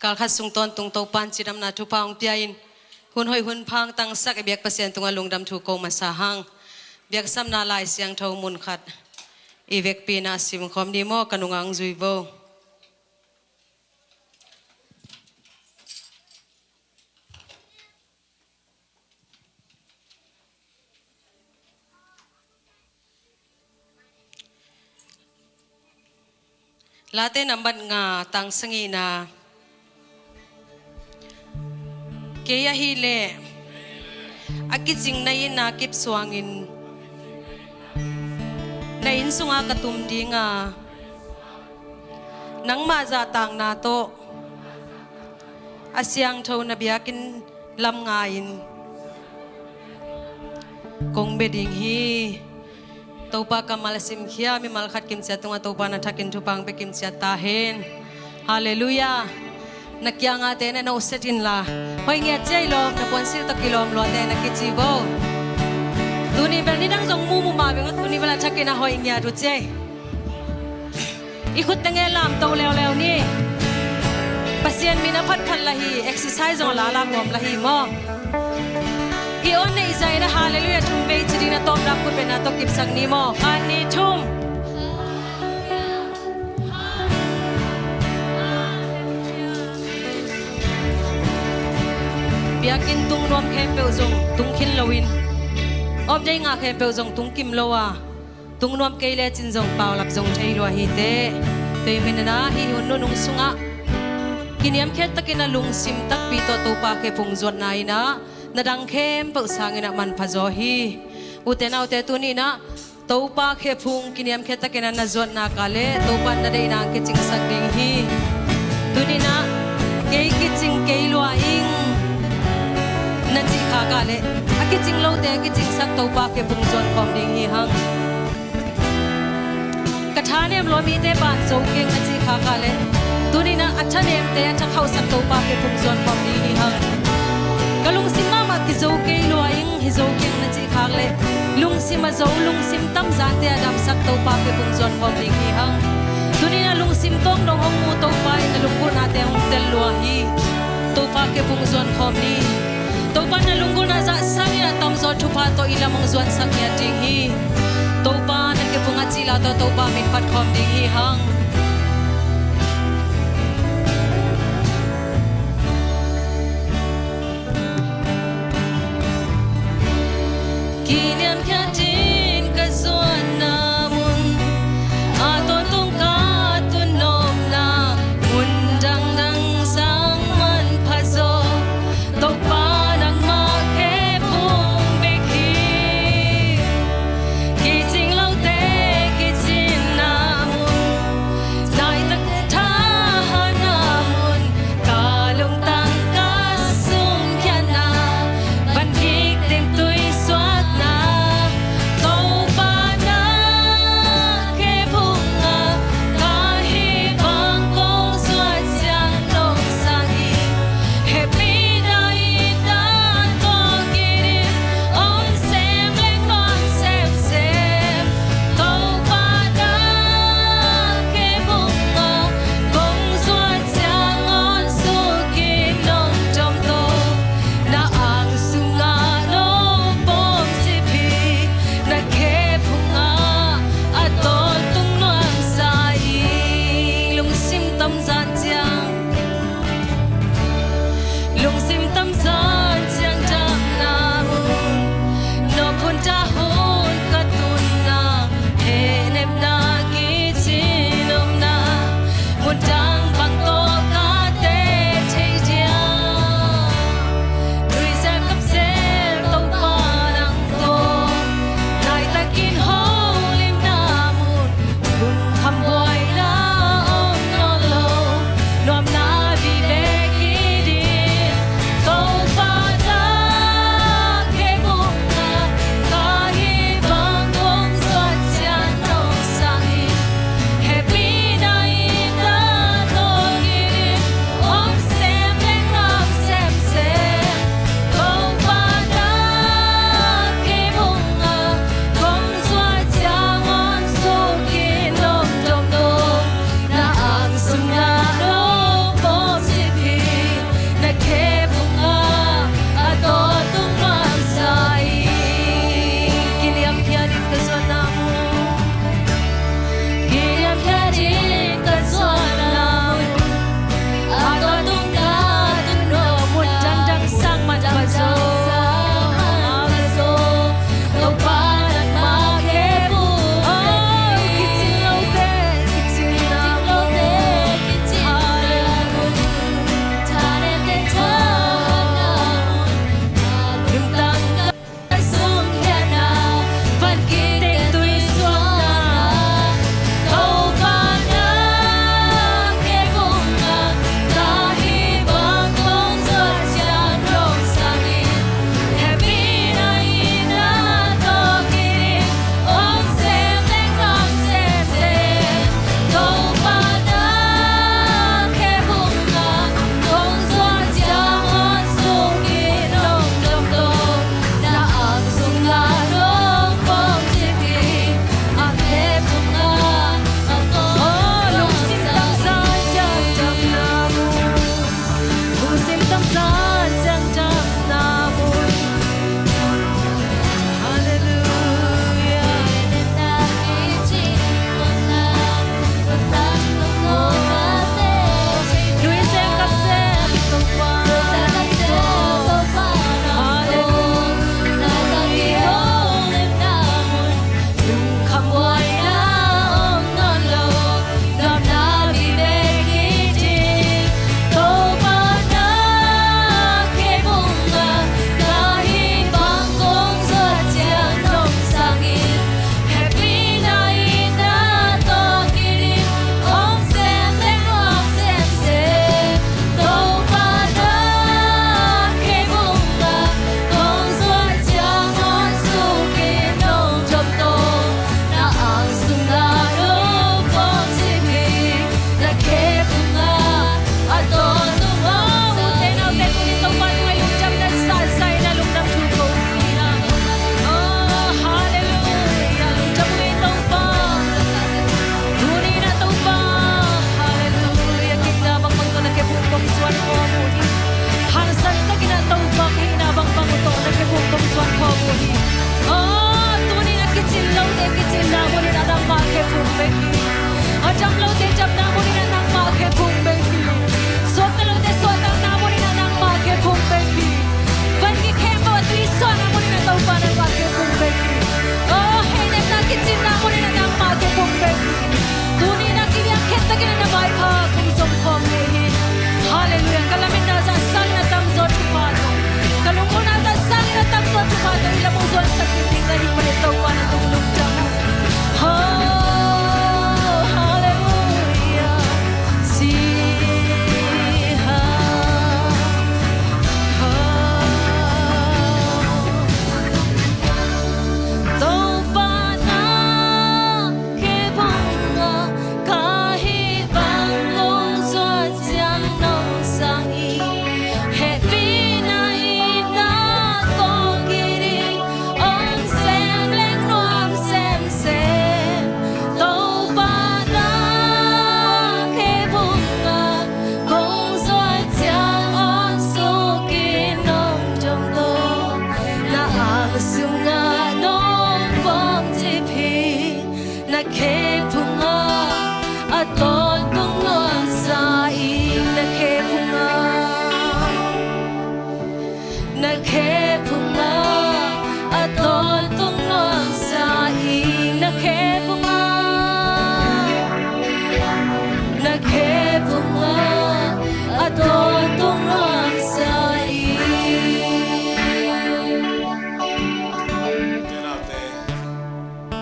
kal khat sung ton tung to pan chidam na thu paung piain hun hoi hun phang tang sak e biak pasien tunga lungdam thu ko masahang biak sam na lai siang tho mun khat e vek pi na sim khom ni mo kanungang zuibo late nambat nga tang sangi na keya hi le akijing na yin na kip suangin na in sunga katum dinga nang ma za tang na to asyang tho na biakin lam nga in kong beding hi Topa kamal SEMSEM mi mal khat kim sia tunga topa na thakin thupang pe kim sia ta hen hallelujah nakya nga te na no setin la hoi nge chei lo na pon sil to kilom lo te na ki chi bo tuni bel ni dang jong mu mu ma be ngot tuni bela thakin na hoi nya ru che i khut tenge lam to lew lew ni pasien mi na phat phat la hi exercise on la la kom la hi mo i on nei zai na hallelujah thum be chiri na tom rap ku pe na to kip sang ni mo ani thum biakin tung nuam khem pe zong tung khin lowin ob dei nga khem pe zong tung kim lowa tung nuam ke le chin zong paw lap zong thei lo hi te te min na hi hun nu nung sunga kiniam khet takina lungsim tak pi to Topa Khephung zot nai na nadang khem pe sangina man phazo hi uten autte tu ni na Topa Khephung kiniam khet takina na zot na kale Topa na dei na ke ching sak ding hi tu ni na ke ki ching ke lo ing na chi kha kale a ki ching lo te ki ching sak Topa Khephung zot kom ding hi hang kathane lo mi te ban zo king a chi kha kale tu ni na athanem te atha khau sak Topa Khephung zot kom ding hi hang kalungsim mama ki zo ke lo ing hi zo king na chi khak le lungsim a zo lungsim tam zan te adam sak Topa Khephung zon bom ding hi hang tunina lungsim tong dong hong mu Topa na lungku na te hong tel lo hi Topa Khephung zon khom ni Topa na lungku na za sang na tam zo thupa to ilamong zon sak ya ding hi Topa na Khephung a chila to Topa min phat khom ding hi hang